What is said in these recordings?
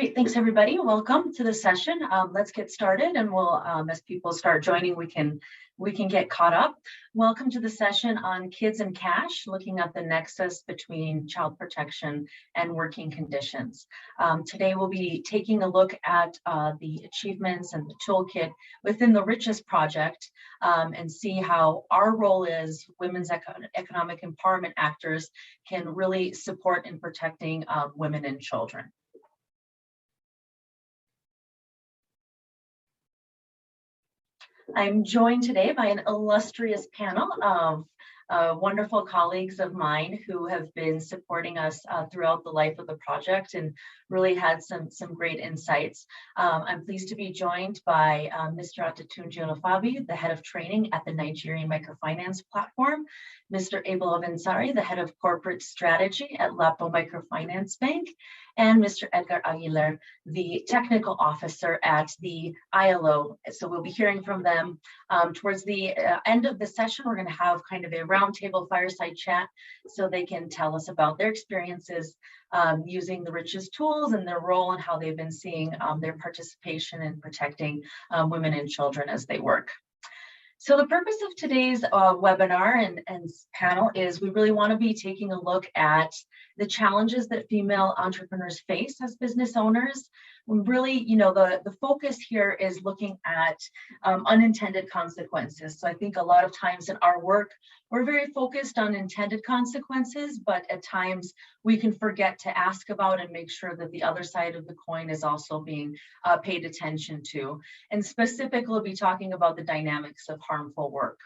Great, thanks everybody. Welcome to the session. Let's get started, and we'll, as people start joining, we can get caught up. Welcome to the session on kids and cash, looking at the nexus between child protection and working conditions. Today we'll be taking a look at the achievements and the toolkit within the Richest project, and see how our role as women's economic empowerment actors can really support in protecting women and children. I'm joined today by an illustrious panel of wonderful colleagues of mine who have been supporting us throughout the life of the project and really had some great insights. I'm pleased to be joined by Mr. Atatunji Olafabi, the head of training at the Nigerian Microfinance Platform, Mr. Abel Ovensari, the head of corporate strategy at Lapo Microfinance Bank, and Mr. Edgar Aguilar, the technical officer at the ILO. So we'll be hearing from them. Towards the end of the session, we're going to have kind of a roundtable fireside chat so they can tell us about their experiences using the Richest tools and their role and how they've been seeing their participation in protecting women and children as they work. So the purpose of today's webinar and panel is we really want to be taking a look at the challenges that female entrepreneurs face as business owners. Really, the focus here is looking at unintended consequences. So I think a lot of times in our work, we're very focused on intended consequences, but at times we can forget to ask about and make sure that the other side of the coin is also being paid attention to. And specifically, we'll be talking about the dynamics of harmful work.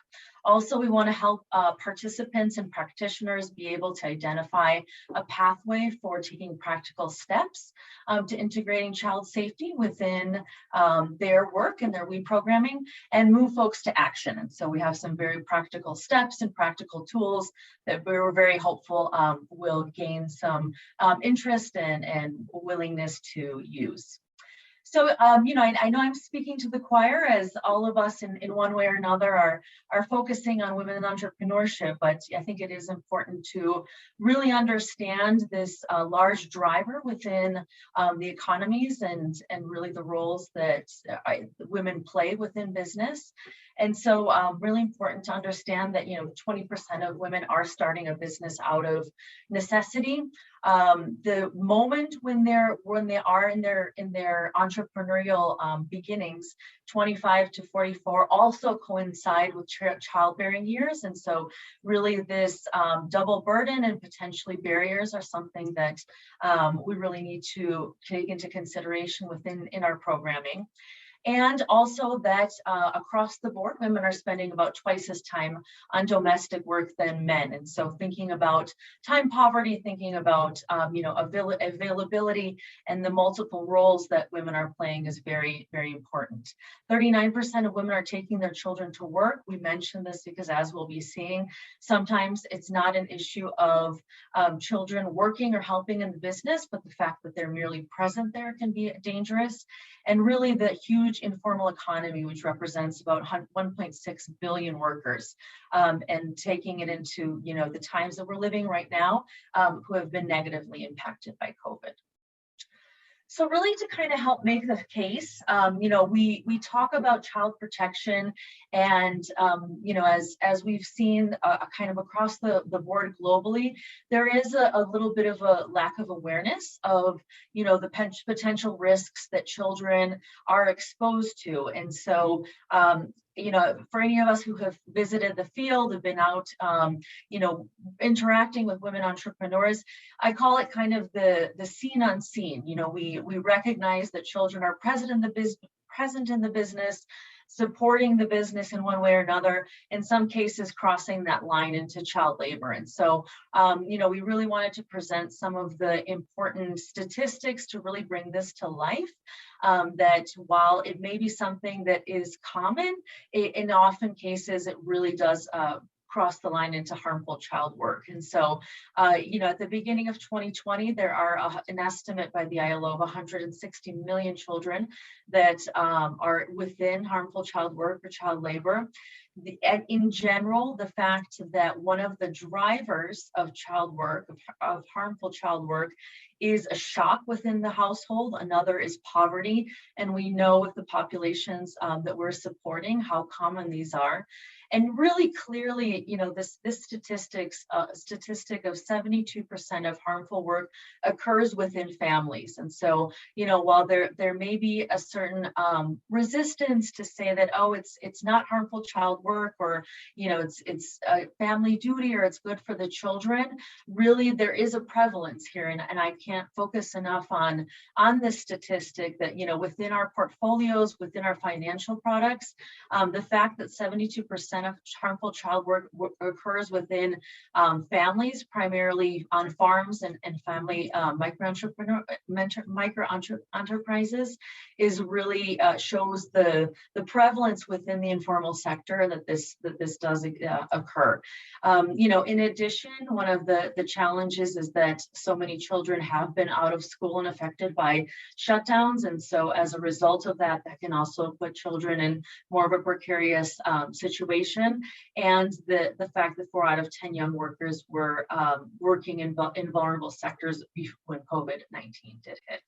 Also, we want to help participants and practitioners be able to identify a pathway for taking practical steps to integrating child safety within their work and their reprogramming, and move folks to action. And so we have some very practical steps and practical tools that we're very hopeful will gain some interest and willingness to use. So, I know I'm speaking to the choir, as all of us in one way or another are focusing on women in entrepreneurship, but I think it is important to really understand this large driver within the economies and really the roles that women play within business. And so really important to understand that 20% of women are starting a business out of necessity. The moment when they are in their entrepreneurial beginnings, 25 to 44 also coincide with childbearing years. And so really this double burden and potentially barriers are something that we really need to take into consideration in our programming. And also that across the board, women are spending about twice as time on domestic work than men. And so thinking about time poverty, thinking about availability and the multiple roles that women are playing is very, very important. 39% of women are taking their children to work. We mentioned this because, as we'll be seeing, sometimes it's not an issue of children working or helping in the business, but the fact that they're merely present there can be dangerous. And really the huge informal economy, which represents about 1.6 billion workers, and taking it into the times that we're living right now, who have been negatively impacted by COVID. So really to kind of help make the case, we talk about child protection and, as we've seen kind of across the board globally, there is a little bit of a lack of awareness of, the potential risks that children are exposed to. And so, for any of us who have visited the field, have been out, interacting with women entrepreneurs, I call it kind of the seen unseen. We recognize that children are present in the business, supporting the business in one way or another, in some cases crossing that line into child labor. And so, we really wanted to present some of the important statistics to really bring this to life, that while it may be something that is common, in often cases, it really does cross the line into harmful child work. And so, at the beginning of 2020, there are an estimate by the ILO of 160 million children that are within harmful child work or child labor. in general, the fact that one of the drivers of child work, of harmful child work, is a shock within the household. Another is poverty. And we know with the populations that we're supporting how common these are. And really clearly, this statistic of 72% of harmful work occurs within families. And so, while there may be a certain resistance to say that, oh, it's not harmful child work, or it's a family duty, or it's good for the children, really there is a prevalence here. And I can't focus enough on this statistic that, within our portfolios, within our financial products, the fact that 72% of harmful child work occurs within families, primarily on farms and family micro enterprises, is really shows the prevalence within the informal sector that this does occur. In addition, one of the challenges is that so many children have been out of school and affected by shutdowns, and so as a result of that can also put children in more of a precarious situation. And the fact that 4 out of 10 young workers were working in vulnerable sectors when COVID-19 did hit.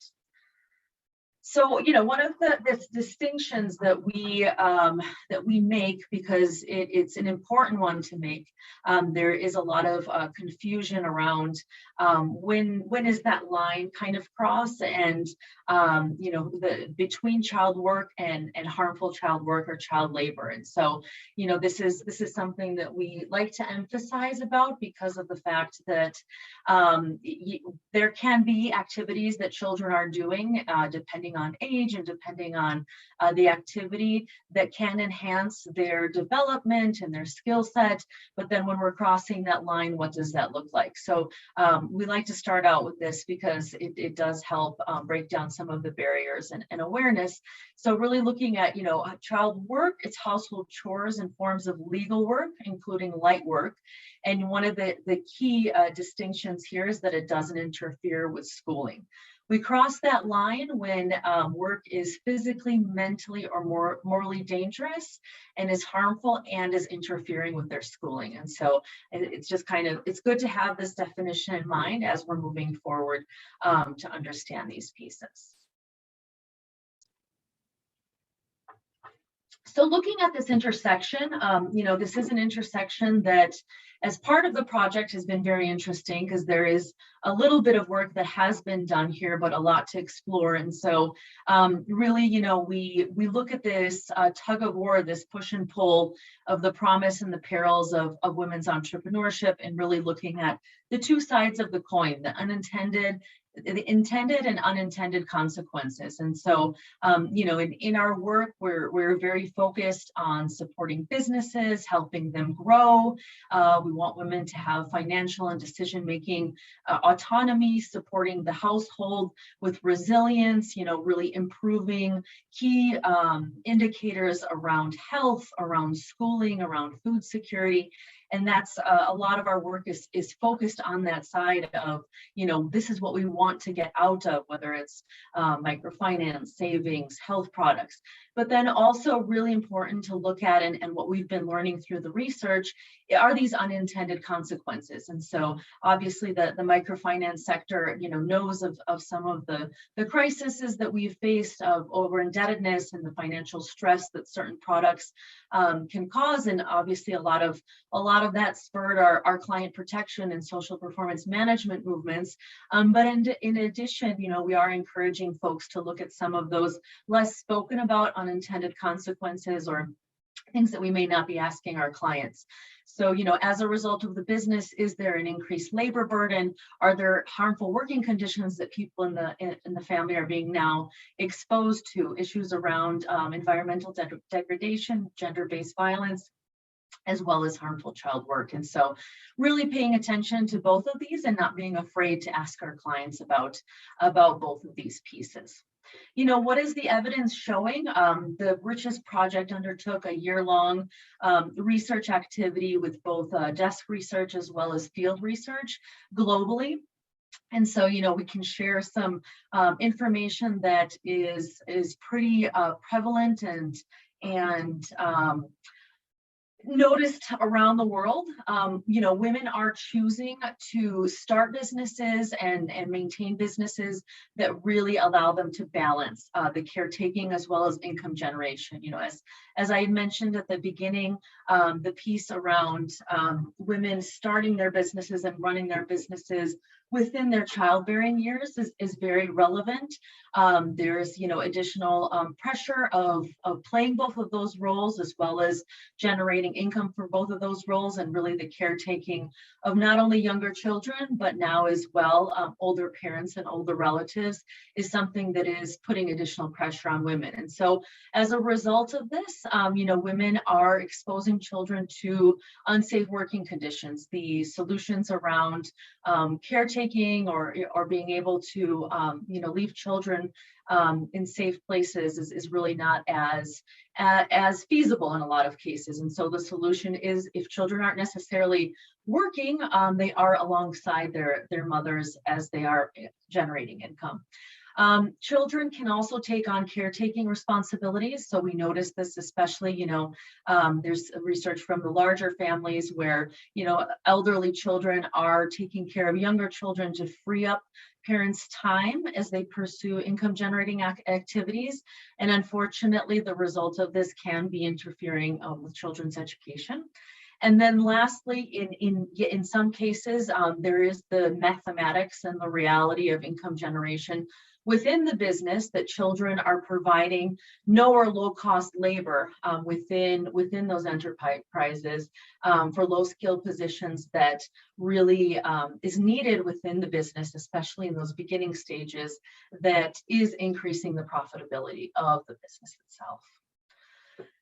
So, one of the distinctions that we make, because it's an important one to make, there is a lot of confusion around when is that line kind of cross, and between child work and harmful child work or child labor. And so, this is something that we like to emphasize about, because of the fact that there can be activities that children are doing depending on age and depending on the activity that can enhance their development and their skill set. But then when we're crossing that line, what does that look like? So we like to start out with this because it does help break down some of the barriers and awareness. So really looking at, child work, it's household chores and forms of legal work, including light work. And one of the key distinctions here is that it doesn't interfere with schooling. We cross that line when work is physically, mentally, or morally dangerous and is harmful and is interfering with their schooling. And so it's just it's good to have this definition in mind as we're moving forward to understand these pieces. So looking at this intersection, this is an intersection that, as part of the project, has been very interesting, because there is a little bit of work that has been done here, but a lot to explore. And so really, we look at this tug of war, this push and pull of the promise and the perils of women's entrepreneurship, and really looking at the two sides of the coin, the intended and unintended consequences. And so, in our work, we're very focused on supporting businesses, helping them grow. We want women to have financial and decision-making autonomy, supporting the household with resilience, really improving key indicators around health, around schooling, around food security. And that's a lot of our work is focused on that side of, this is what we want to get out of, whether it's microfinance, savings, health products. But then also really important to look at, and what we've been learning through the research, are these unintended consequences. And so obviously the microfinance sector, knows of some of the crises that we've faced of overindebtedness and the financial stress that certain products can cause. And obviously a lot of that spurred our client protection and social performance management movements. But in addition, we are encouraging folks to look at some of those less spoken about unintended consequences, or things that we may not be asking our clients. So, as a result of the business, is there an increased labor burden? Are there harmful working conditions that people in the family are being now exposed to? Issues around environmental degradation, gender-based violence, as well as harmful child work. And so really paying attention to both of these and not being afraid to ask our clients about both of these pieces. What is the evidence showing? The Richest project undertook a year-long research activity with both desk research as well as field research globally. And so, we can share some information that is pretty prevalent and noticed around the world, women are choosing to start businesses and maintain businesses that really allow them to balance the caretaking as well as income generation. As I had mentioned at the beginning, the piece around women starting their businesses and running their businesses within their childbearing years is very relevant. There's additional pressure of playing both of those roles, as well as generating income for both of those roles, and really the caretaking of not only younger children, but now as well older parents and older relatives is something that is putting additional pressure on women. And so as a result of this, women are exposing children to unsafe working conditions. The solutions around caretaking or being able to leave children in safe places is really not as feasible in a lot of cases. And so the solution is, if children aren't necessarily working, they are alongside their mothers as they are generating income. Children can also take on caretaking responsibilities. So we notice this, especially, there's research from the larger families where, elderly children are taking care of younger children to free up parents' time as they pursue income generating activities. And unfortunately, the result of this can be interfering with children's education. And then lastly, in some cases, there is the mathematics and the reality of income generation within the business, that children are providing no or low cost labor within those enterprises for low skilled positions that really is needed within the business, especially in those beginning stages, that is increasing the profitability of the business itself.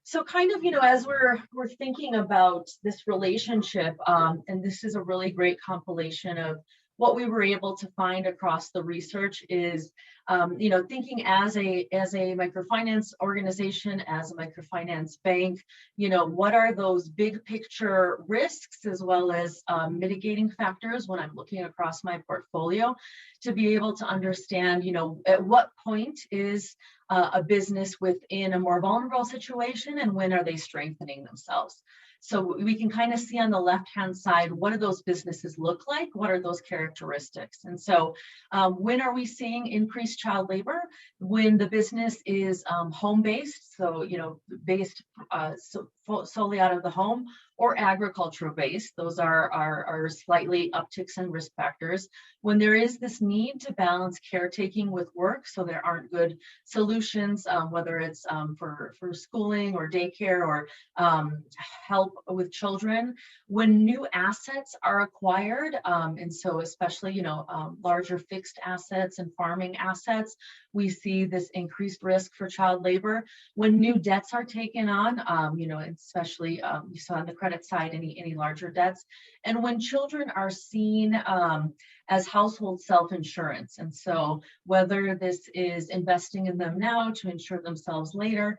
So kind of, as we're thinking about this relationship, and this is a really great compilation of what we were able to find across the research, is thinking as a microfinance organization, as a microfinance bank, what are those big picture risks as well as mitigating factors when I'm looking across my portfolio, to be able to understand, at what point is a business within a more vulnerable situation, and when are they strengthening themselves. So we can kind of see on the left-hand side, what do those businesses look like? What are those characteristics? And so when are we seeing increased child labor? When the business is home-based, so, based solely out of the home, or agricultural-based. Those are slightly upticks in risk factors. When there is this need to balance caretaking with work, so there aren't good solutions, whether it's for schooling or daycare or help with children. When new assets are acquired, and so especially, larger fixed assets and farming assets, we see this increased risk for child labor. When new debts are taken on, especially you saw on the credit side, any larger debts. And when children are seen as household self-insurance. And so whether this is investing in them now to insure themselves later,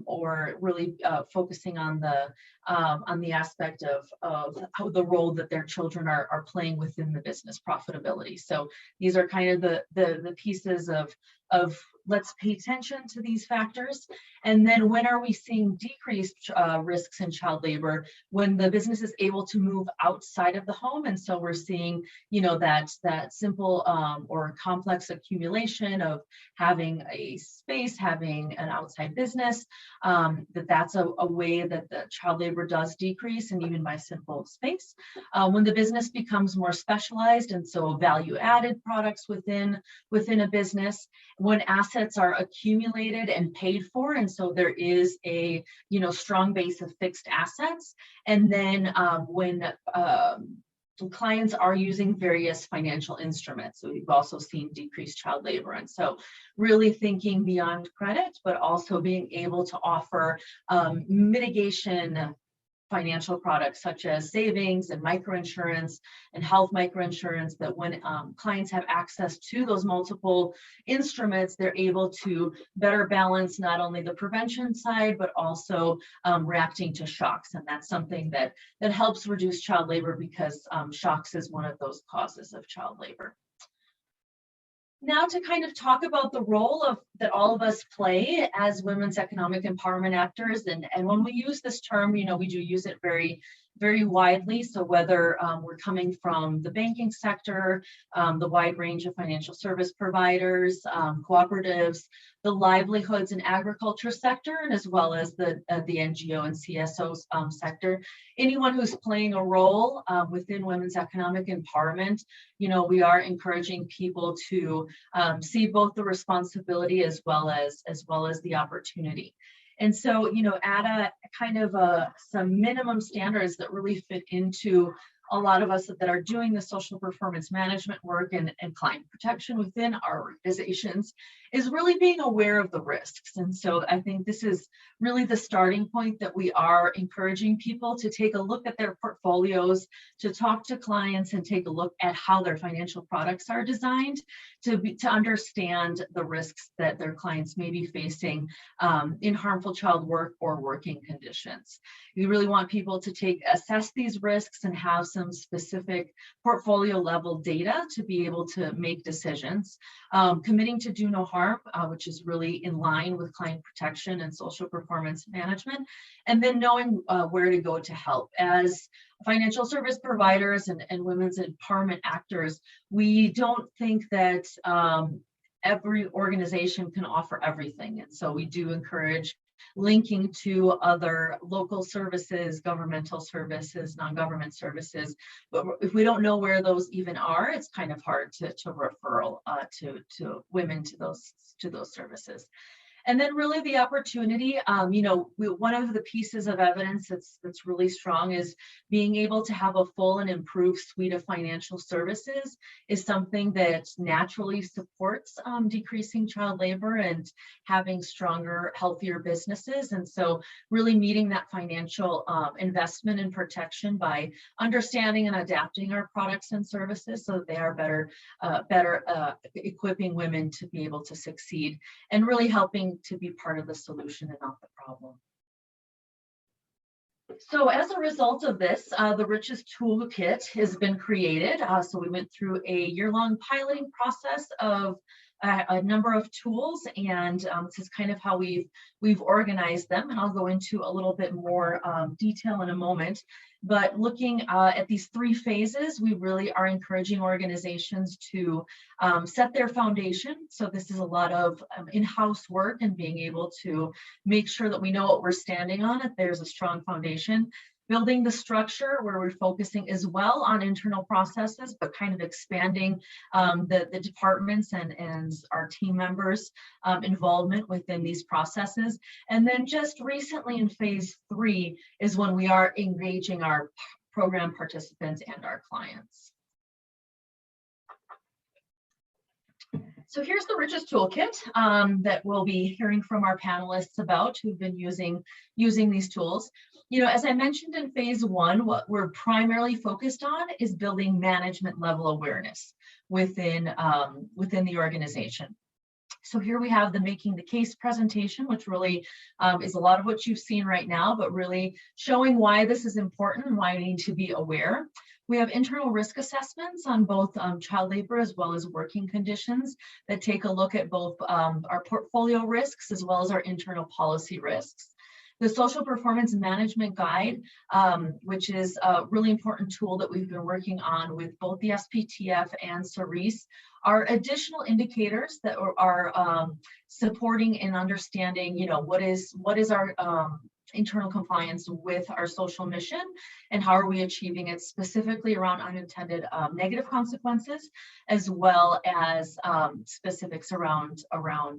or really focusing on the aspect of how the role that their children are playing within the business profitability. So these are kind of the pieces of let's pay attention to these factors. And then when are we seeing decreased risks in child labor? When the business is able to move outside of the home. And so we're seeing, that simple or complex accumulation of having a space, having an outside business, that's a way that the child labor does decrease, and even by simple space. When the business becomes more specialized, and so value added products within a business, when assets are accumulated and paid for, and so there is a strong base of fixed assets. And then when clients are using various financial instruments, so we've also seen decreased child labor. And so really thinking beyond credit, but also being able to offer mitigation financial products such as savings and microinsurance and health microinsurance, that when clients have access to those multiple instruments, they're able to better balance not only the prevention side, but also reacting to shocks. And that's something that helps reduce child labor, because shocks is one of those causes of child labor. Now to kind of talk about the role that all of us play as women's economic empowerment actors. And when we use this term, we do use it very, very widely. So whether we're coming from the banking sector, the wide range of financial service providers, cooperatives, the livelihoods and agriculture sector, and as well as the NGO and CSO sector, anyone who's playing a role within women's economic empowerment, we are encouraging people to see both the responsibility as well as the opportunity. And so, at a kind of some minimum standards that really fit into a lot of us that are doing the social performance management work and client protection within our organizations is really being aware of the risks. And so I think this is really the starting point that we are encouraging people to take a look at their portfolios, to talk to clients and take a look at how their financial products are designed to understand the risks that their clients may be facing in harmful child work or working conditions. We really want people to assess these risks and have some specific portfolio level data to be able to make decisions. Committing to do no harm, which is really in line with client protection and social performance management, and then knowing where to go to help. As financial service providers and women's empowerment actors, we don't think that every organization can offer everything. And so we do encourage linking to other local services, governmental services, non-government services. But if we don't know where those even are, it's kind of hard to referral to women to those services. And then really the opportunity, one of the pieces of evidence that's really strong is being able to have a full and improved suite of financial services is something that naturally supports decreasing child labor and having stronger, healthier businesses. And so really meeting that financial investment and protection by understanding and adapting our products and services so that they are better equipping women to be able to succeed and really helping to be part of the solution and not the problem. So as a result of this, the Richest toolkit has been created. So we went through a year-long piloting process of a number of tools, and this is kind of how we've organized them, and I'll go into a little bit more detail in a moment. But looking at these three phases, we really are encouraging organizations to set their foundation. So this is a lot of in-house work and being able to make sure that we know what we're standing on, that there's a strong foundation. Building the structure where we're focusing as well on internal processes, but kind of expanding the departments and our team members' involvement within these processes. And then just recently in phase 3 is when we are engaging our program participants and our clients. So here's the Richest toolkit that we'll be hearing from our panelists about who've been using these tools. As I mentioned in phase 1, what we're primarily focused on is building management level awareness within the organization. So here we have the Making the Case presentation, which really is a lot of what you've seen right now, but really showing why this is important and why we need to be aware. We have internal risk assessments on both child labor as well as working conditions that take a look at both our portfolio risks as well as our internal policy risks. The Social Performance Management Guide, which is a really important tool that we've been working on with both the SPTF and Cevi, are additional indicators that are supporting and understanding, what is our internal compliance with our social mission and how are we achieving it, specifically around unintended negative consequences, as well as specifics around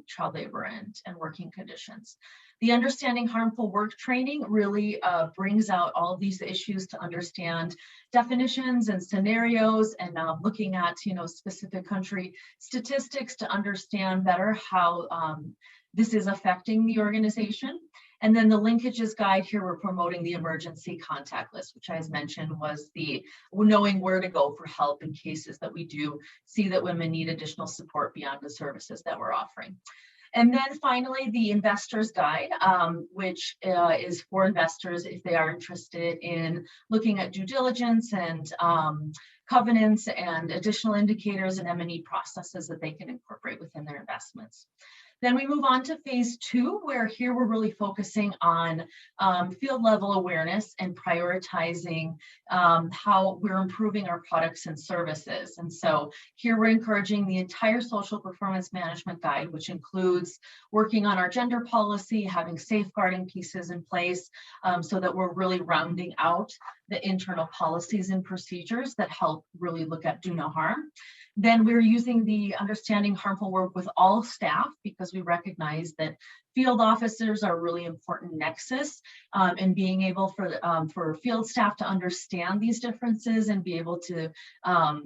child labor and working conditions. The Understanding Harmful Work training really brings out all of these issues to understand definitions and scenarios and looking at specific country statistics to understand better how this is affecting the organization. And then the linkages guide here, we're promoting the emergency contact list, which as mentioned was the knowing where to go for help in cases that we do see that women need additional support beyond the services that we're offering. And then finally, the investor's guide, which is for investors if they are interested in looking at due diligence and covenants and additional indicators and M&E processes that they can incorporate within their investments. Then we move on to phase 2, where here we're really focusing on field level awareness and prioritizing how we're improving our products and services. And so here we're encouraging the entire social performance management guide, which includes working on our gender policy, having safeguarding pieces in place so that we're really rounding out the internal policies and procedures that help really look at do no harm. Then we're using the understanding harmful work with all staff, because we recognize that field officers are a really important nexus, and being able for field staff to understand these differences and be able to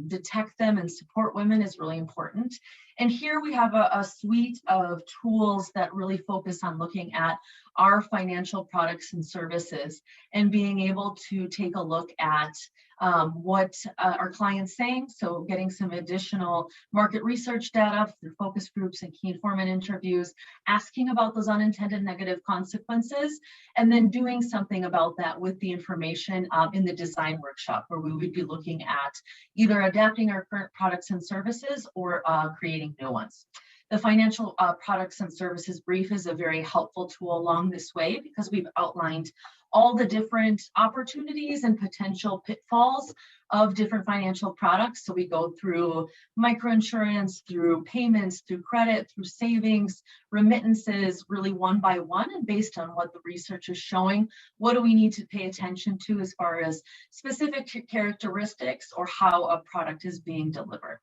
detect them and support women is really important. And here we have a suite of tools that really focus on looking at our financial products and services and being able to take a look at what our clients saying. So getting some additional market research data through focus groups and key informant interviews, asking about those unintended negative consequences, and then doing something about that with the information in the design workshop, where we would be looking at either adapting our current products and services or creating new ones. The financial products and services brief is a very helpful tool along this way, because we've outlined all the different opportunities and potential pitfalls of different financial products. So we go through microinsurance, through payments, through credit, through savings, remittances, really one by one, and based on what the research is showing, what do we need to pay attention to as far as specific characteristics or how a product is being delivered.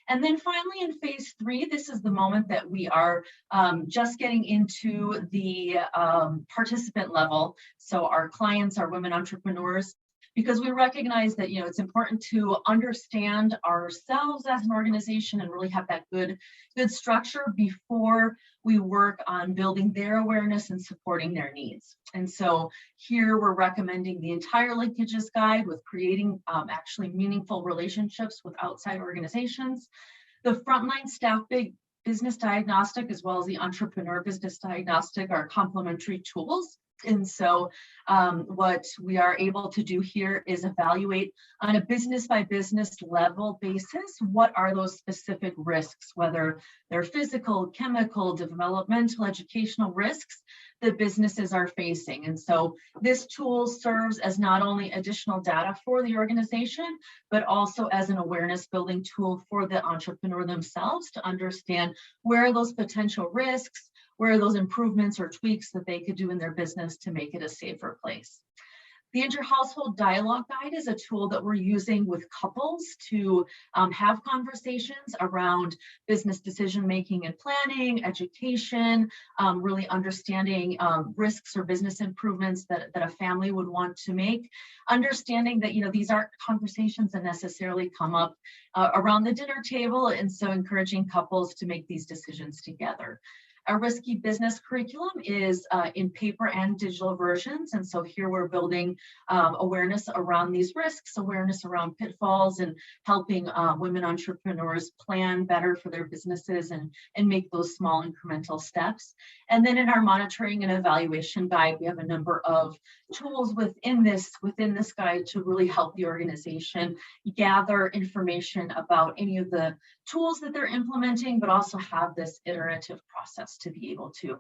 And then finally, in phase 3, this is the moment that we are just getting into the participant level. So our clients, our women entrepreneurs, because we recognize that, you know, it's important to understand ourselves as an organization and really have that good structure before we work on building their awareness and supporting their needs. And so here we're recommending the entire linkages guide with creating actually meaningful relationships with outside organizations. The frontline staff business diagnostic, as well as the entrepreneur business diagnostic, are complementary tools. And so what we are able to do here is evaluate on a business by business level basis, what are those specific risks, whether they're physical, chemical, developmental, educational risks that businesses are facing. And so this tool serves as not only additional data for the organization, but also as an awareness building tool for the entrepreneur themselves to understand where are those potential risks, where are those improvements or tweaks that they could do in their business to make it a safer place. The Inter-Household Dialogue Guide is a tool that we're using with couples to have conversations around business decision-making and planning, education, really understanding risks or business improvements that a family would want to make, understanding that, you know, these aren't conversations that necessarily come up around the dinner table, and so encouraging couples to make these decisions together. Our Risky Business curriculum is in paper and digital versions. And so here we're building awareness around these risks, awareness around pitfalls, and helping women entrepreneurs plan better for their businesses and make those small incremental steps. And then in our monitoring and evaluation guide, we have a number of tools within this guide to really help the organization gather information about any of the tools that they're implementing, but also have this iterative process to be able to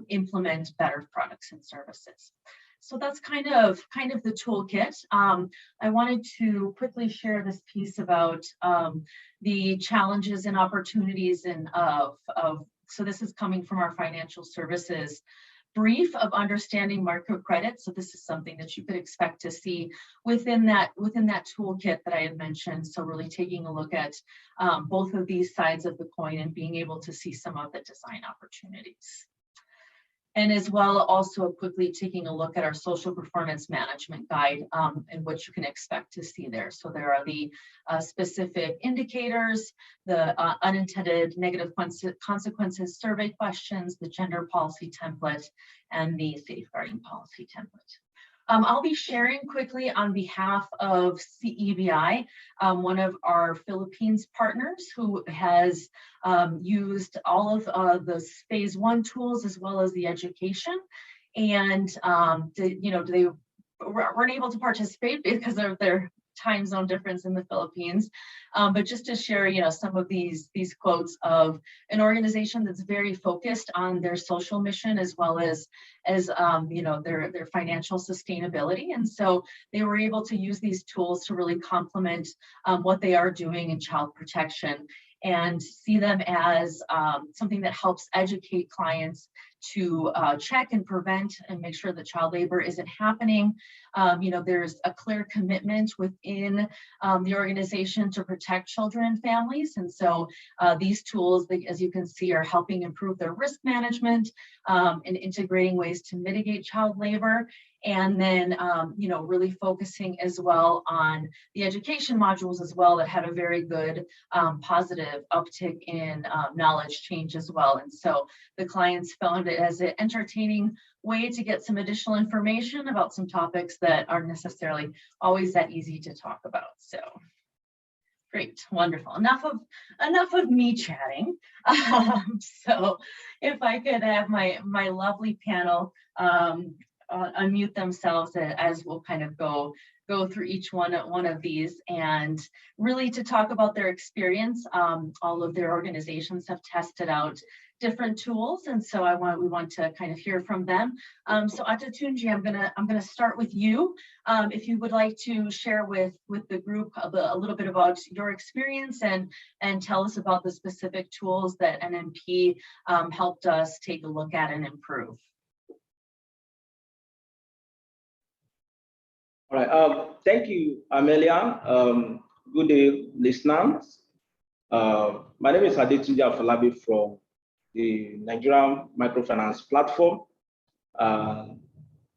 implement better products and services. So that's kind of the toolkit. I wanted to quickly share this piece about the challenges and opportunities so this is coming from our financial services brief of understanding microcredit. So this is something that you could expect to see within that toolkit that I had mentioned. So really taking a look at both of these sides of the coin and being able to see some of the design opportunities. And as well, also quickly taking a look at our social performance management guide and what you can expect to see there. So there are the specific indicators, the unintended negative consequences survey questions, the gender policy template, and the safeguarding policy template. I'll be sharing quickly on behalf of CEBI, one of our Philippines partners who has used all of the phase 1 tools as well as the education. And they weren't able to participate because of their time zone difference in the Philippines, but just to share, some of these quotes of an organization that's very focused on their social mission as well as their financial sustainability, and so they were able to use these tools to really complement what they are doing in child protection and see them as something that helps educate clients to check and prevent and make sure that child labor isn't happening. There's a clear commitment within the organization to protect children and families. And so these tools, as you can see, are helping improve their risk management and integrating ways to mitigate child labor. And then, really focusing as well on the education modules as well that had a very good positive uptick in knowledge change as well. And so the clients found it as an entertaining way to get some additional information about some topics that aren't necessarily always that easy to talk about. So great, wonderful. Enough of me chatting. So if I could have my lovely panel unmute themselves as we'll kind of go through each one of these, and really to talk about their experience. All of their organizations have tested out different tools, and so we want to kind of hear from them. So Atatunji, I'm gonna start with you. If you would like to share with the group a little bit about your experience and tell us about the specific tools that NMP helped us take a look at and improve. All right, thank you, Amelia. Good day, listeners. My name is Adetunji Afolabi from the Nigerian Microfinance Platform. I'm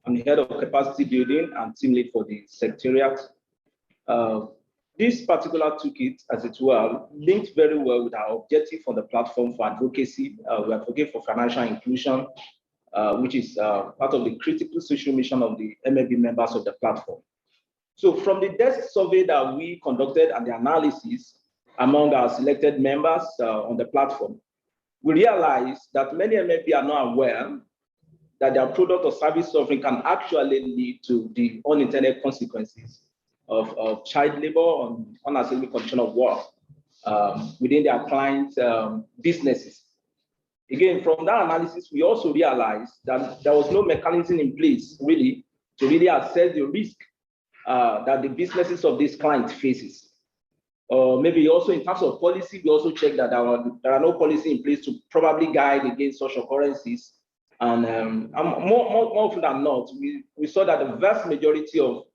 the head of capacity building and team lead for the secretariat. This particular toolkit, as it were, linked very well with our objective for the platform for advocacy. We advocate for financial inclusion, which is part of the critical social mission of the MFP members of the platform. So from the desk survey that we conducted and the analysis among our selected members on the platform, we realized that many MFP are not aware that their product or service offering can actually lead to the unintended consequences of child labor or unacceptable condition of work within their clients' businesses. Again, from that analysis, we also realized that there was no mechanism in place really to really assess the risk that the businesses of these clients faces. Maybe also in terms of policy, we also checked that there are no policy in place to probably guide against such occurrences. And more often than not, we saw that the vast majority of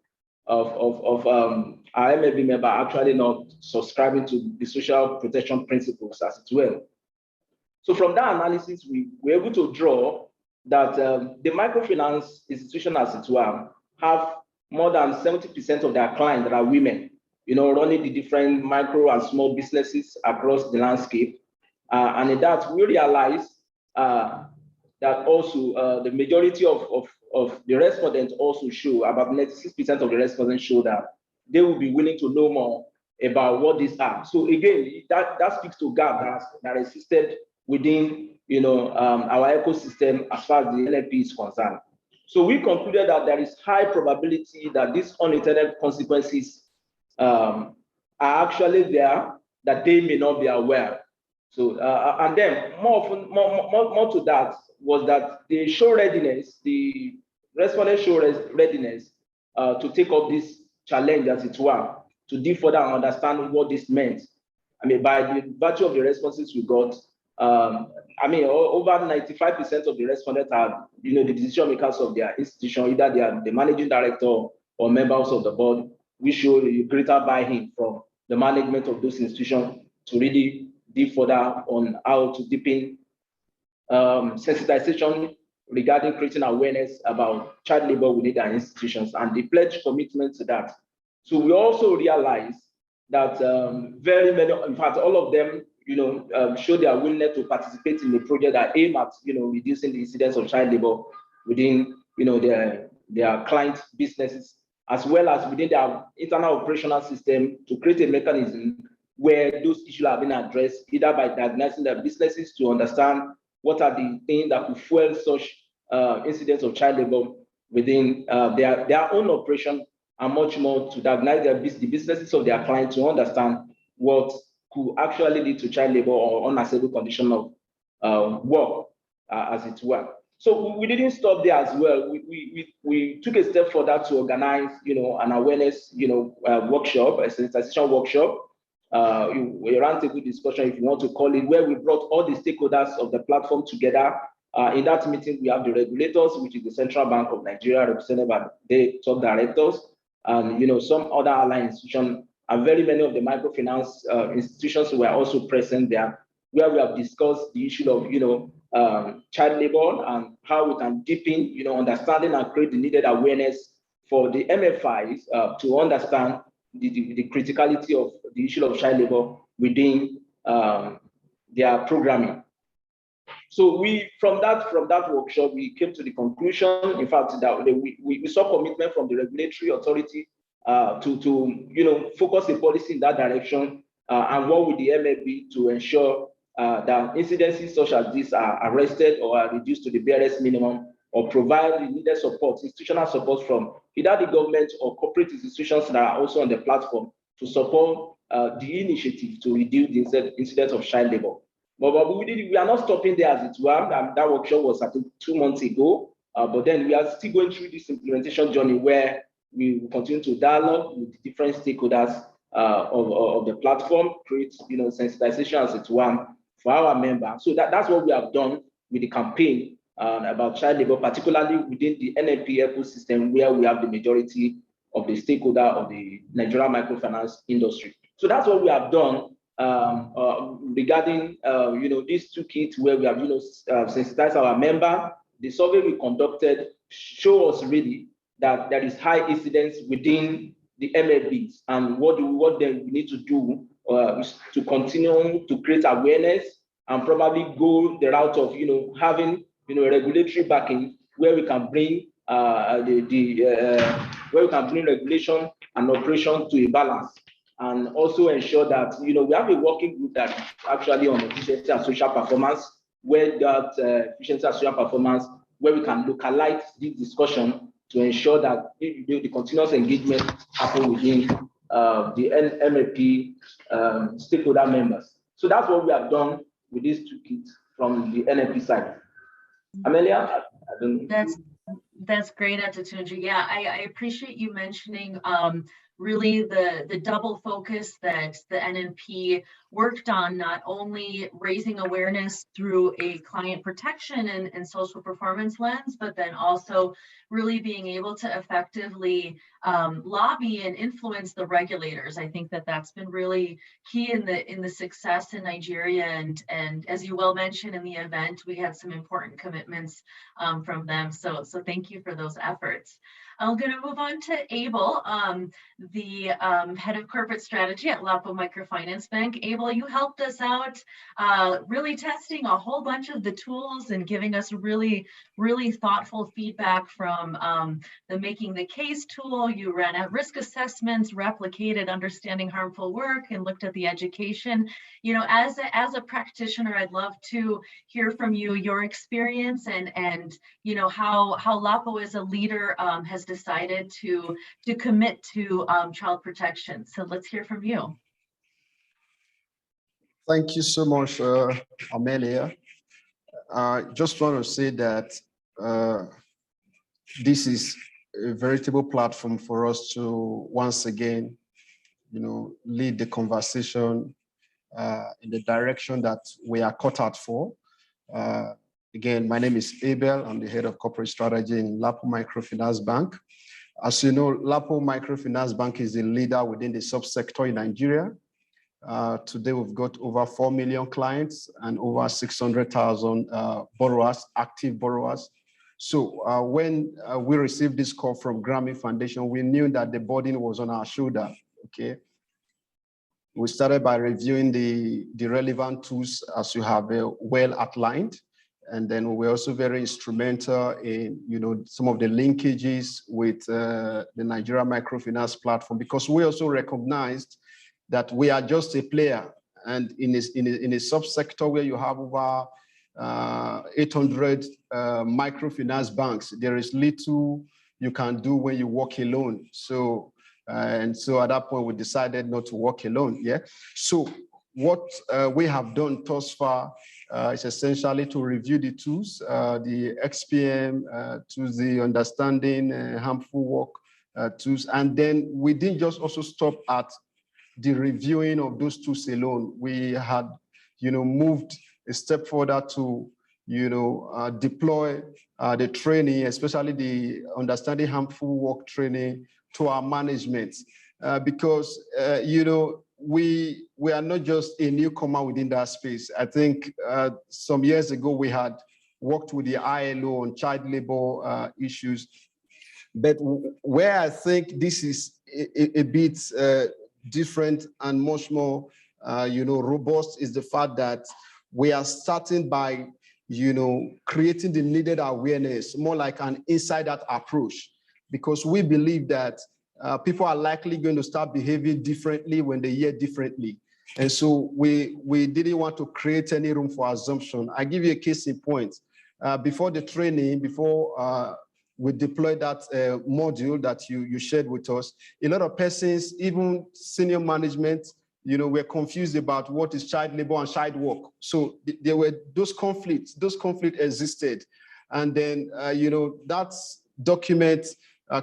our MFP member are actually not subscribing to the social protection principles as it were. So from that analysis, we were able to draw that the microfinance institution as it were have more than 70% of their clients that are women, running the different micro and small businesses across the landscape. And in that, we realized that also the majority of the respondents also show, about 96% of the respondents show that they will be willing to know more about what these are. So again, that speaks to gap that existed within our ecosystem as far as the NFP is concerned. So we concluded that there is high probability that these unintended consequences are actually there, that they may not be aware. So and then more to that was that they show readiness, the respondents show readiness to take up this challenge as it were, to dig further and understand what this meant. I mean, by the virtue of the responses we got, over 95% of the respondents are, the decision makers of their institution, either they are the managing director or members of the board. We show a greater buy-in from the management of those institutions to really dig further on how to deepen sensitization regarding creating awareness about child labor within their institutions, and they pledge commitment to that. So we also realized that very many, in fact, all of them, show their willingness to participate in the project that aim at, reducing the incidence of child labor within, their client businesses, as well as within their internal operational system to create a mechanism where those issues are being addressed, either by diagnosing their businesses to understand what are the things that could fuel such incidents of child labor within their own operation, and much more to diagnose the businesses of their clients to understand what could actually lead to child labor or unacceptable condition of work, as it were. So we didn't stop there as well. We took a step further to organize, an awareness, workshop, a sensitization workshop, a roundtable discussion, if you want to call it, where we brought all the stakeholders of the platform together. In that meeting, we have the regulators, which is the Central Bank of Nigeria, represented by the top directors, and some other allied institutions, and very many of the microfinance institutions were also present there, where we have discussed the issue of child labor and how we can deepen understanding and create the needed awareness for the MFIs to understand the criticality of the issue of child labor within their programming. So from that workshop, we came to the conclusion, in fact, that we saw commitment from the regulatory authority to focus the policy in that direction, and work with the MFP to ensure that incidences such as this are arrested or are reduced to the barest minimum, or provide the needed support, institutional support from either the government or corporate institutions that are also on the platform to support the initiative to reduce the incidence of child labor. But we are not stopping there, as it were. That workshop was, I think, 2 months ago. But then we are still going through this implementation journey where we will continue to dialogue with the different stakeholders of the platform, create sensitization, as it were, for our members. So that's what we have done with the campaign about child labor, particularly within the NMP ecosystem, where we have the majority of the stakeholder of the Nigerian microfinance industry. So that's what we have done regarding this toolkit, where we have sensitized our member. The survey we conducted show us really that there is high incidence within the MFBs, and what then we need to do is to continue to create awareness and probably go the route of having regulatory backing, where we can bring regulation and operation to a balance, and also ensure that we have a working group that actually on efficiency and social performance, where that efficiency and social performance, where we can localize this discussion to ensure that the continuous engagement happen within the MFP stakeholder members. So that's what we have done with this toolkit from the NFP side. Amelia, I don't know. That's great, Adetunji. Yeah, I appreciate you mentioning really the double focus that the NMP worked on, not only raising awareness through a client protection and social performance lens, but then also really being able to effectively lobby and influence the regulators. I think that's been really key in the success in Nigeria, and as you well mentioned in the event, we had some important commitments from them. So thank you for those efforts. I'm going to move on to Abel, the head of corporate strategy at Lapo Microfinance Bank. Abel, you helped us out really testing a whole bunch of the tools and giving us really, really thoughtful feedback from the Making the Case tool. You ran out risk assessments, replicated understanding harmful work, and looked at the education. As a practitioner, I'd love to hear from you your experience and how Lapo as a leader has decided to commit to child protection. So let's hear from you. Thank you so much, Amelia. I just want to say that this is a veritable platform for us to once again, lead the conversation in the direction that we are cut out for. Again, my name is Abel. I'm the head of corporate strategy in Lapo Microfinance Bank. As you know, Lapo Microfinance Bank is a leader within the subsector in Nigeria. Today, we've got over 4 million clients and over 600,000 borrowers, active borrowers. So when we received this call from Grammy Foundation, we knew that the burden was on our shoulder, okay? We started by reviewing the relevant tools, as you have well outlined. And then we're also very instrumental in, some of the linkages with the Nigeria Microfinance Platform, because we also recognized that we are just a player. And in a subsector where you have over 800 microfinance banks, there is little you can do when you work alone. So, and so at that point, we decided not to work alone. Yeah. So what we have done thus far is essentially to review the tools, the XPM tools, the understanding harmful work tools. And then we didn't just also stop at the reviewing of those tools alone. We had, moved a step further to, deploy the training, especially the understanding harmful work training, to our management, because, we are not just a newcomer within that space. I think some years ago we had worked with the ILO on child labor issues, but where I think this is a bit different and much more, robust is the fact that we are starting by, creating the needed awareness, more like an inside-out approach, because we believe that people are likely going to start behaving differently when they hear differently. And so we didn't want to create any room for assumption. I give you a case in point. Before the training, before we deployed that module that you shared with us, a lot of persons, even senior management, were confused about what is child labor and child work. So there were those conflicts existed. And then, that document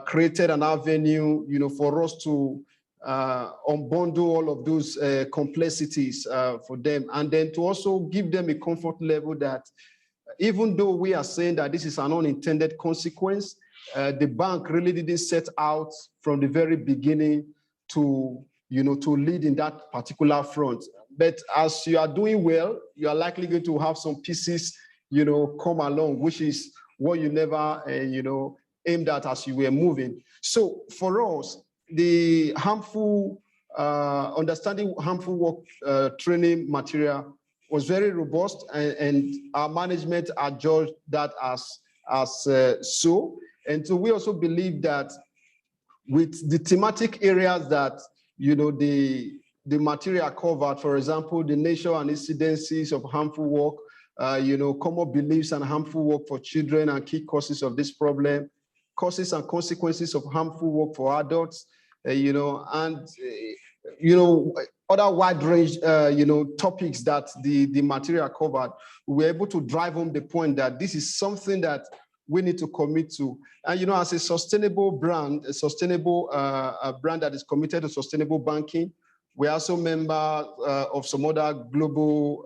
created an avenue, for us to unbundle all of those complexities for them. And then to also give them a comfort level that even though we are saying that this is an unintended consequence, the bank really didn't set out from the very beginning to, to lead in that particular front. But as you are doing well, you are likely going to have some pieces, come along, which is what you never, aimed at as you were moving. So for us, the harmful, understanding harmful work training material was very robust, and our management adjudged that as so. And so we also believe that with the thematic areas that, the material covered, for example, the nature and incidences of harmful work, common beliefs and harmful work for children and key causes of this problem, causes and consequences of harmful work for adults, and, other wide range, topics that the material covered, we were able to drive home the point that this is something that we need to commit to. And, as a sustainable brand, a sustainable brand that is committed to sustainable banking, we're also members of some other global,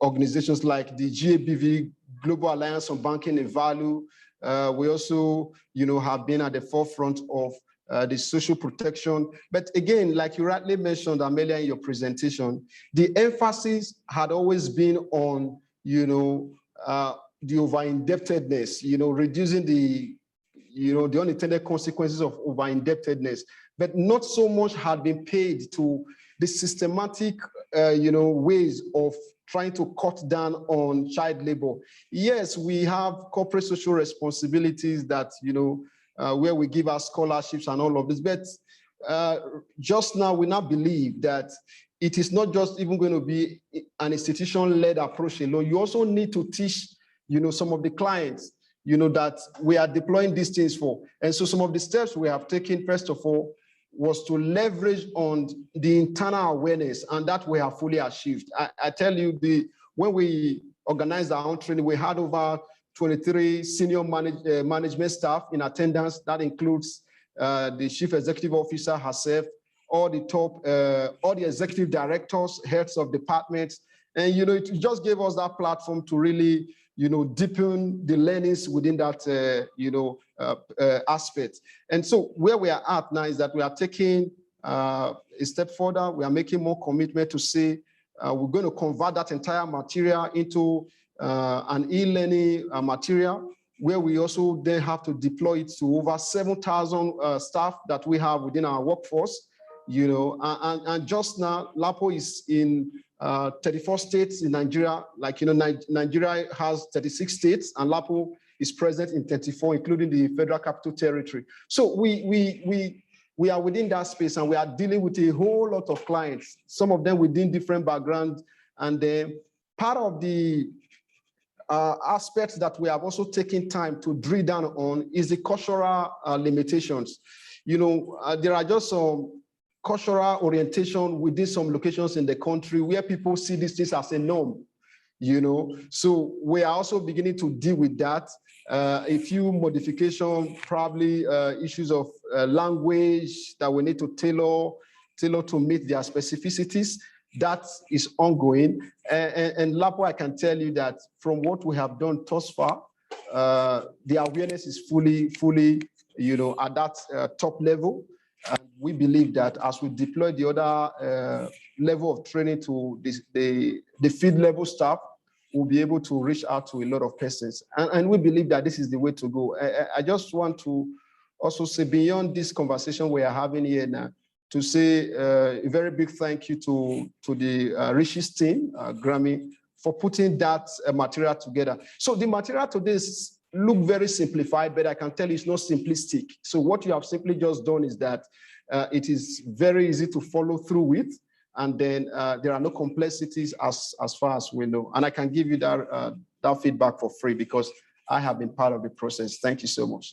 organizations like the GABV, Global Alliance on Banking and Value. We also, have been at the forefront of the social protection. But again, like you rightly mentioned, Amelia, in your presentation, the emphasis had always been on, the overindebtedness, reducing the, the unintended consequences of overindebtedness, but not so much had been paid to the systematic, ways of trying to cut down on child labor. Yes, we have corporate social responsibilities that, where we give our scholarships and all of this, but just now we now believe that it is not just even going to be an institution-led approach alone. You also need to teach, some of the clients, that we are deploying these things for. And so some of the steps we have taken, first of all, was to leverage on the internal awareness, and that we have fully achieved. I tell you, when we organized our own training, we had over 23 senior management staff in attendance. That includes the chief executive officer herself, all the top, all the executive directors, heads of departments. And, it just gave us that platform to really, deepen the learnings within that, aspect. And so where we are at now is that we are taking a step further. We are making more commitment to say we're going to convert that entire material into an e-learning material, where we also then have to deploy it to over 7,000 staff that we have within our workforce. And just now, LAPO is in 34 states in Nigeria. Like, you know, Nigeria has 36 states, and LAPO is present in 34, including the Federal Capital Territory. So we are within that space, and we are dealing with a whole lot of clients, some of them within different backgrounds. And part of the aspects that we have also taken time to drill down on is the cultural limitations. You know, there are just some cultural orientation within some locations in the country where people see these things as a norm, you know. So we are also beginning to deal with that. A few modifications, probably issues of language that we need to tailor to meet their specificities. That is ongoing. And LAPO, I can tell you that from what we have done thus far, the awareness is fully, you know, at that top level. And we believe that as we deploy the other level of training to the field level staff, we'll be able to reach out to a lot of persons. And we believe that this is the way to go. I just want to also say, beyond this conversation we are having here now, to say a very big thank you to the richest team, Grammy, for putting that material together. So the material today look very simplified, but I can tell you it's not simplistic. So what you have simply just done is that it is very easy to follow through with, and then there are no complexities as far as we know. And I can give you that feedback for free because I have been part of the process. Thank you so much.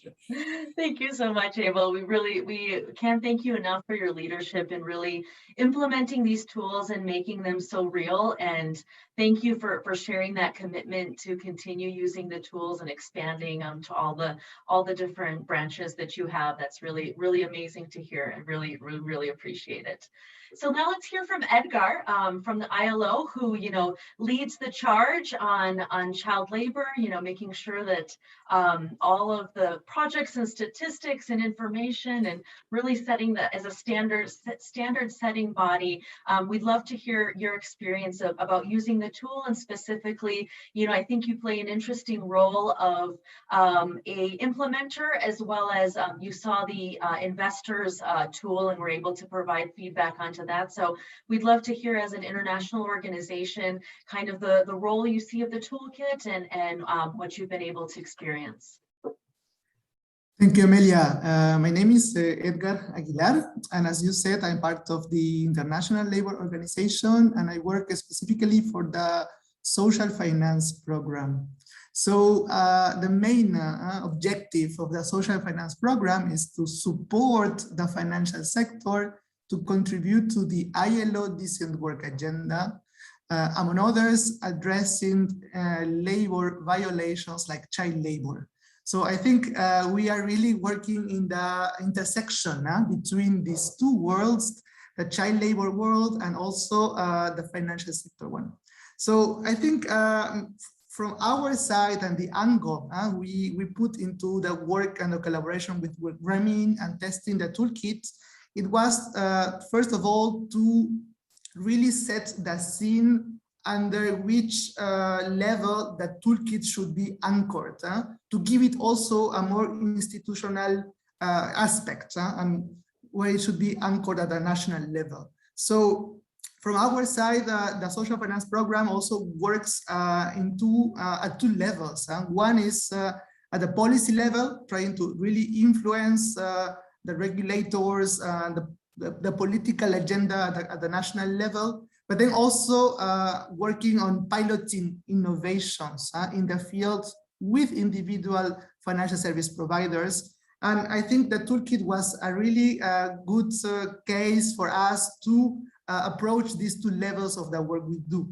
Thank you so much, Abel. We can't thank you enough for your leadership in really implementing these tools and making them so real. And thank you for sharing that commitment to continue using the tools and expanding to all the different branches that you have. That's really, really amazing to hear, and really appreciate it. So now let's hear from Edgar from the ILO, who, you know, leads the charge on child labor, you know, making sure that all of the projects and statistics and information, and really setting that as a standard setting body. We'd love to hear your experience about using the tool, and specifically, you know, I think you play an interesting role of a implementer, as well as you saw the investors tool and were able to provide feedback onto that. So we'd love to hear, as an international organization, kind of the role you see of the toolkit and what you've been able to experience. Thank you, Amelia. My name is Edgar Aguilar, and as you said, I'm part of the International Labor Organization, and I work specifically for the Social Finance Program. So the main objective of the Social Finance Program is to support the financial sector to contribute to the ILO Decent Work Agenda, among others, addressing labor violations like child labor. So I think we are really working in the intersection between these two worlds, the child labor world and also the financial sector one. So I think from our side and the angle we put into the work and the collaboration with Ramin and testing the toolkit, it was first of all to really set the scene under which level the toolkit should be anchored, to give it also a more institutional aspect, and where it should be anchored at a national level. So from our side, the Social Finance Program also works at two levels. One is at the policy level, trying to really influence the regulators, the political agenda at the national level, but then also working on piloting innovations in the field with individual financial service providers. And I think the toolkit was a really good case for us to approach these two levels of the work we do.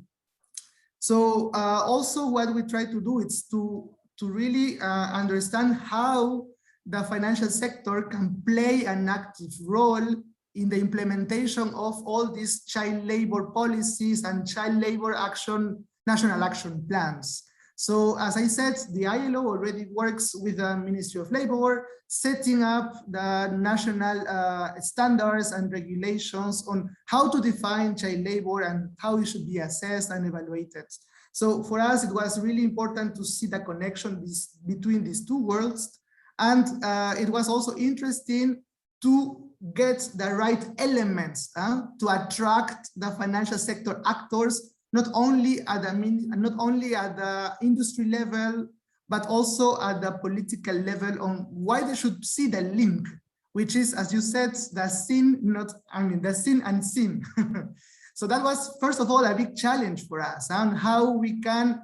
So also what we try to do is to really understand how the financial sector can play an active role in the implementation of all these child labor policies and child labor action, national action plans. So as I said, the ILO already works with the Ministry of Labor, setting up the national standards and regulations on how to define child labor and how it should be assessed and evaluated. So for us, it was really important to see the connection between these two worlds. And it was also interesting to get the right elements to attract the financial sector actors, not only at the industry level, but also at the political level on why they should see the link, which is, as you said, the sin, the sin and sin. So that was, first of all, a big challenge for us on how we can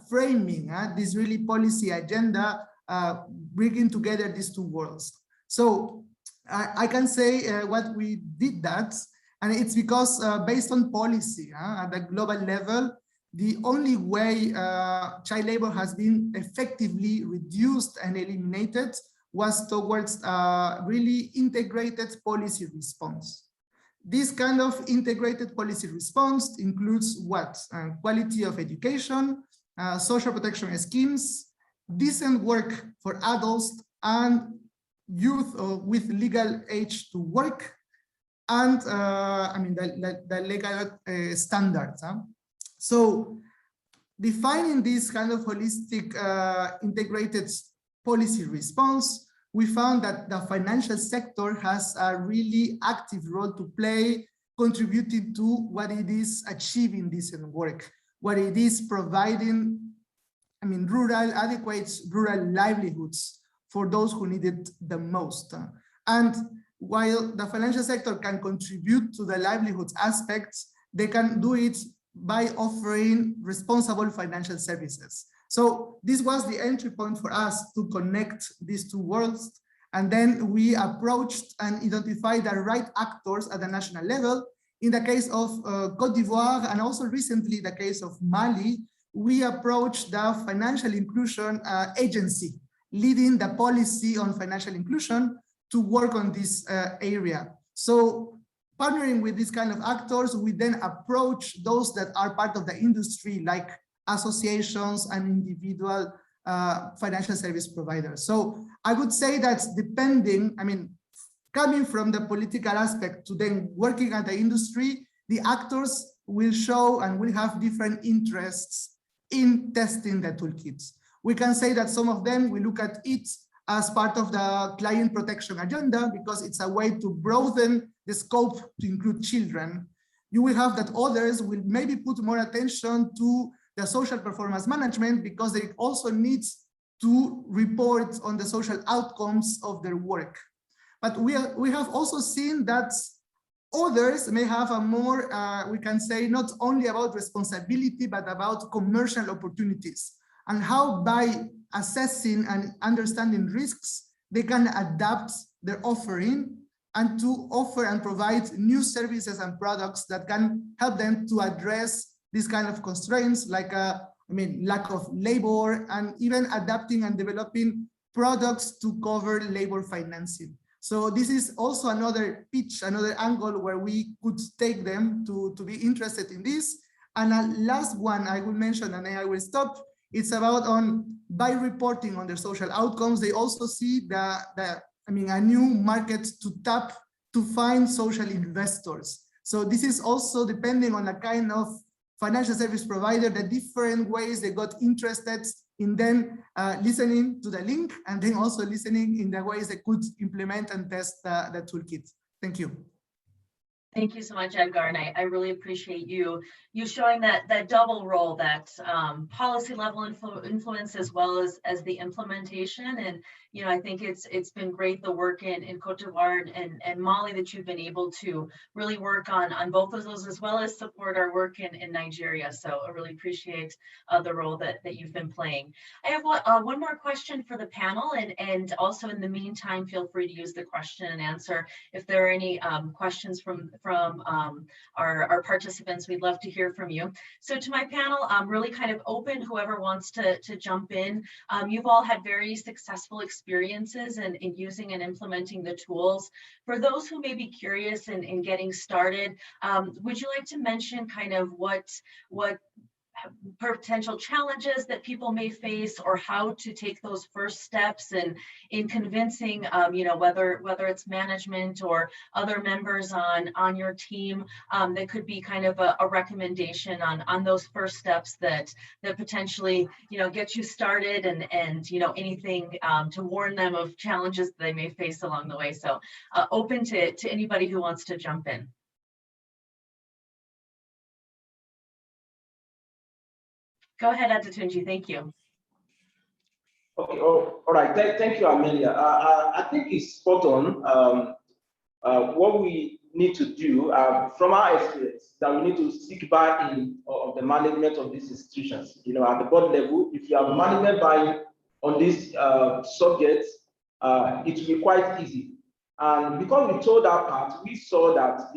framing this really policy agenda, bringing together these two worlds. So I can say what we did that, and it's because based on policy at the global level, the only way child labor has been effectively reduced and eliminated was towards really integrated policy response. This kind of integrated policy response includes what? Quality of education, social protection schemes, decent work for adults and youth with legal age to work, and the legal standards. So defining this kind of holistic integrated policy response, we found that the financial sector has a really active role to play, contributing to what it is achieving decent work, what it is providing, adequate rural livelihoods for those who need it the most. And while the financial sector can contribute to the livelihoods aspects, they can do it by offering responsible financial services. So this was the entry point for us to connect these two worlds. And then we approached and identified the right actors at the national level. In the case of Cote d'Ivoire, and also recently the case of Mali, we approached the financial inclusion agency, leading the policy on financial inclusion to work on this area. So partnering with these kind of actors, we then approach those that are part of the industry, like associations and individual financial service providers. So I would say that depending, coming from the political aspect to then working at the industry, the actors will show and will have different interests in testing the toolkits. We can say that some of them will look at it as part of the client protection agenda because it's a way to broaden the scope to include children. You will have that others will maybe put more attention to the social performance management because they also need to report on the social outcomes of their work. But we have also seen that others may have a more, we can say, not only about responsibility, but about commercial opportunities and how by assessing and understanding risks, they can adapt their offering and to offer and provide new services and products that can help them to address these kind of constraints like lack of labor, and even adapting and developing products to cover labor financing. So this is also another pitch, another angle where we could take them to be interested in this. And a last one I will mention, and then I will stop. It's about by reporting on their social outcomes, they also see a new market to tap to find social investors. So this is also depending on the kind of financial service provider, the different ways they got interested in then listening to the link, and then also listening in the ways they could implement and test the toolkit. Thank you. Thank you so much, Edgar, and I really appreciate you showing that double role, that policy level influence as well as the implementation. And I think it's been great, the work in Cote d'Ivoire and Mali, that you've been able to really work on both of those, as well as support our work in Nigeria. So I really appreciate the role that you've been playing. I have one more question for the panel, and also in the meantime, feel free to use the question and answer if there are any questions from our participants. We'd love to hear from you. So to my panel, I'm really kind of open, whoever wants to jump in. You've all had very successful experiences in using and implementing the tools. For those who may be curious in getting started, would you like to mention kind of potential challenges that people may face, or how to take those first steps in convincing, whether it's management or other members on your team, that could be kind of a recommendation on those first steps that potentially, get you started, and anything to warn them of challenges they may face along the way. So open to anybody who wants to jump in. Go ahead, Adetunji. Thank you. Okay. Oh, all right. Thank you, Amelia. I think it's spot on. What we need to do, from our experience, that we need to seek buy-in of the management of these institutions. At the board level, if you have management buy-in on these subjects, it will be quite easy. And because we told that part, we saw that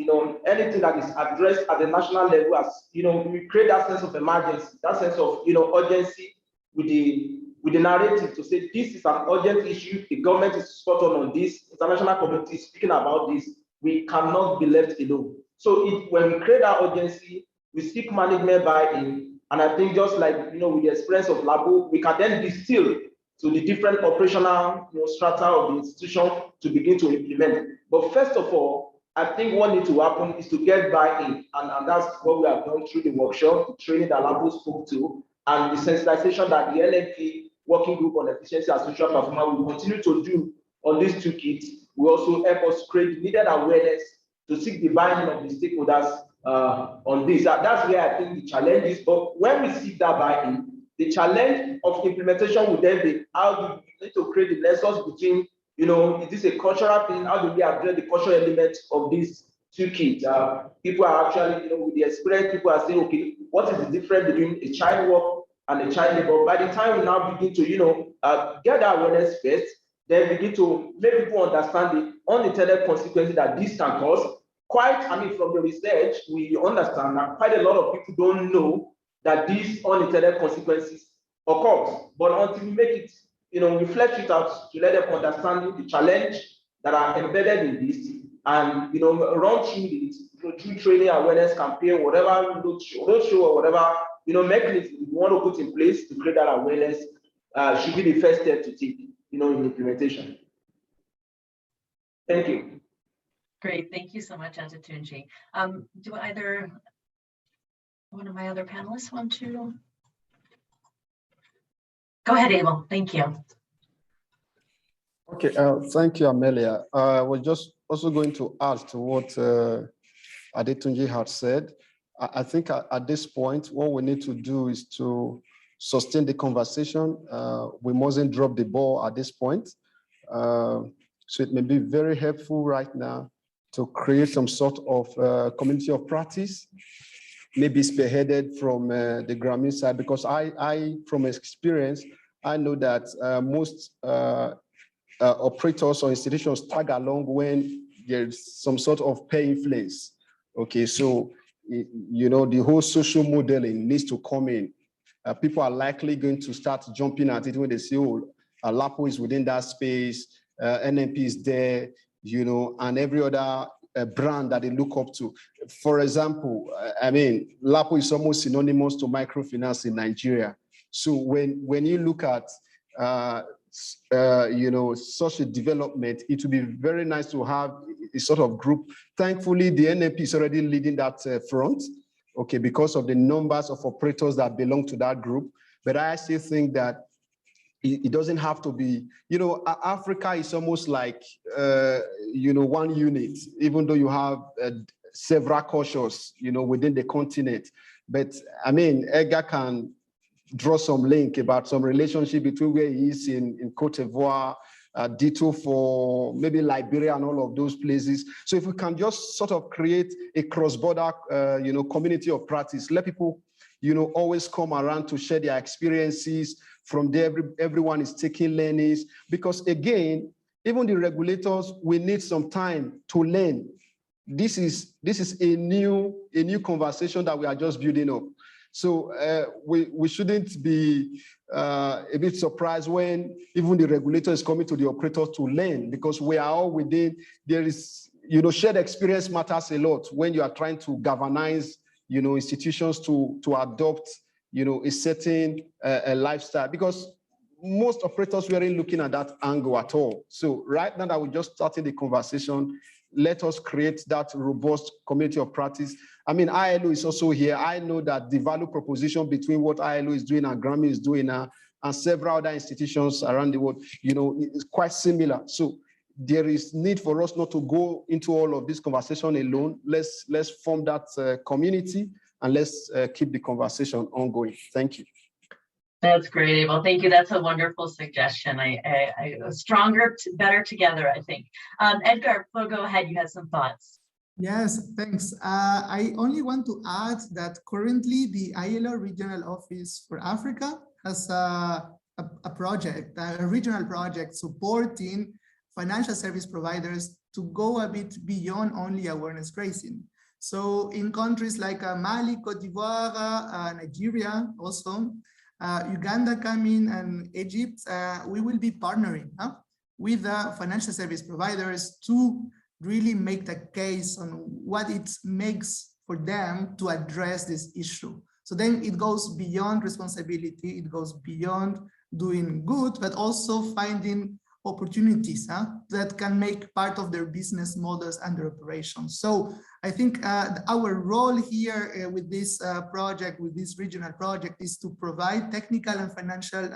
anything that is addressed at the national level, as we create that sense of emergency, that sense of urgency with the narrative to say this is an urgent issue, the government is spot on this, international community is speaking about this, we cannot be left alone. So when we create that urgency, we seek management buy-in, and I think just like with the experience of Labo, we can then distill to the different operational strata of the institution to begin to implement. But first of all, I think what needs to happen is to get buy-in, and that's what we have done through the workshop, the training that Labo spoke to, and the sensitization that the LMP Working Group on Efficiency and Social Performance will continue to do on these toolkits. Will also help us create needed awareness to seek the buy-in of the stakeholders on this. That's where I think the challenge is. But when we seek that buy-in, the challenge of implementation will then be how do we need to create the nexus between, is this a cultural thing? How do we address the cultural element of this toolkit? People are actually, with the experience, people are saying, okay, what is the difference between a child work and a child labor? By the time we now begin to, get that awareness first, then begin to make people understand the unintended consequences that this can cause. From the research, we understand that quite a lot of people don't know that these unintended consequences occur. But until we make it, we flesh it out to let them understand the challenge that are embedded in this, and run through it through training, awareness campaign, whatever roadshow or whatever mechanism we want to put in place to create that awareness, should be the first step to take in implementation. Thank you. Great, thank you so much, Adetunji. Do either one of my other panelists want to? Go ahead, Abel. Thank you. Okay, thank you, Amelia. I was just also going to add to what Adetunji had said. I think at this point, what we need to do is to sustain the conversation. We mustn't drop the ball at this point. So it may be very helpful right now to create some sort of community of practice, maybe spearheaded from the Grameen side, because I from experience, I know that most operators or institutions tag along when there's some sort of pay inflation. Okay, so the whole social modeling needs to come in. People are likely going to start jumping at it when they see, oh, Lapo is within that space, NMP is there, and every other brand that they look up to. For example, Lapo is almost synonymous to microfinance in Nigeria. So when you look at such a development, it would be very nice to have a sort of group. Thankfully, the NMP is already leading that front, okay, because of the numbers of operators that belong to that group. But I still think that it doesn't have to be, Africa is almost like, one unit, even though you have several cultures, within the continent. But Edgar can draw some link about some relationship between where he is in Cote d'Ivoire, ditto for maybe Liberia and all of those places. So if we can just sort of create a cross-border, community of practice, let people, always come around to share their experiences. From there, everyone is taking learnings, because again, even the regulators, we need some time to learn. This is a new conversation that we are just building up. So we shouldn't be a bit surprised when even the regulator is coming to the operators to learn, because we are all within, there is, shared experience matters a lot when you are trying to galvanize, institutions to adopt, a certain a lifestyle, because most operators weren't looking at that angle at all. So right now that we're just starting the conversation, let us create that robust community of practice. I mean, ILO is also here. I know that the value proposition between what ILO is doing and Grammy is doing now, and several other institutions around the world, is quite similar. So there is need for us not to go into all of this conversation alone. Let's form that community, and let's keep the conversation ongoing. Thank you. That's great, Abel. Thank you. That's a wonderful suggestion. I stronger, better together, I think. Edgar, go ahead. You had some thoughts. Yes, thanks. I only want to add that currently the ILO Regional Office for Africa has a project, a regional project supporting financial service providers to go a bit beyond only awareness raising. So in countries like Mali, Cote d'Ivoire, Nigeria also, Uganda coming, and Egypt, we will be partnering with financial service providers to really make the case on what it makes for them to address this issue. So then it goes beyond responsibility, it goes beyond doing good, but also finding opportunities that can make part of their business models and their operations. So I think our role here with this project, with this regional project, is to provide technical and financial,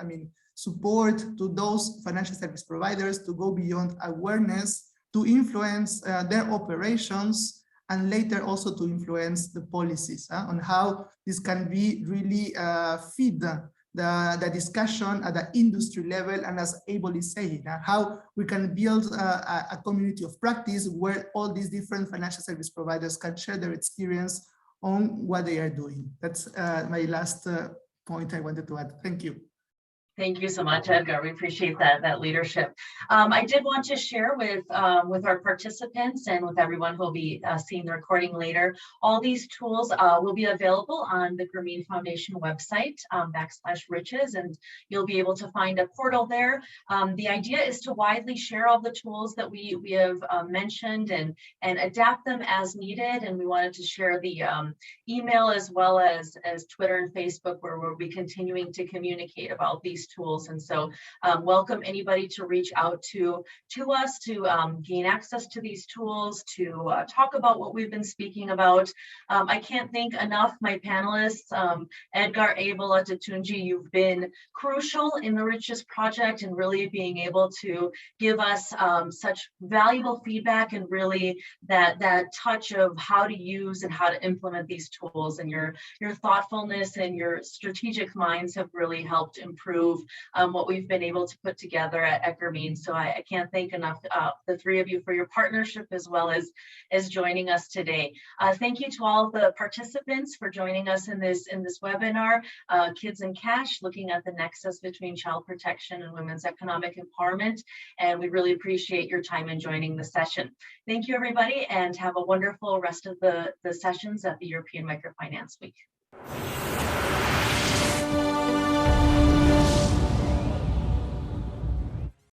support to those financial service providers to go beyond awareness, to influence their operations, and later also to influence the policies on how this can be really feed the discussion at the industry level, and as Abel is saying, how we can build a community of practice where all these different financial service providers can share their experience on what they are doing. That's my last point I wanted to add. Thank you. Thank you so much, Edgar. We appreciate that leadership. I did want to share with our participants and with everyone who will be seeing the recording later, all these tools will be available on the Grameen Foundation website, /riches, and you'll be able to find a portal there. The idea is to widely share all the tools that we have mentioned and adapt them as needed. And we wanted to share the email as well as Twitter and Facebook, where we'll be continuing to communicate about these tools. And so welcome anybody to reach out to us to gain access to these tools, to talk about what we've been speaking about. I can't thank enough my panelists, Edgar, Abel, Atatunji. You've been crucial in the Richest project and really being able to give us such valuable feedback and really that touch of how to use and how to implement these tools, and your thoughtfulness and your strategic minds have really helped improve what we've been able to put together at Grameen. So I can't thank enough the three of you for your partnership as well as joining us today. Thank you to all of the participants for joining us in this webinar, Kids in Cash, looking at the nexus between child protection and women's economic empowerment. And we really appreciate your time in joining the session. Thank you, everybody, and have a wonderful rest of the sessions at the European Microfinance Week.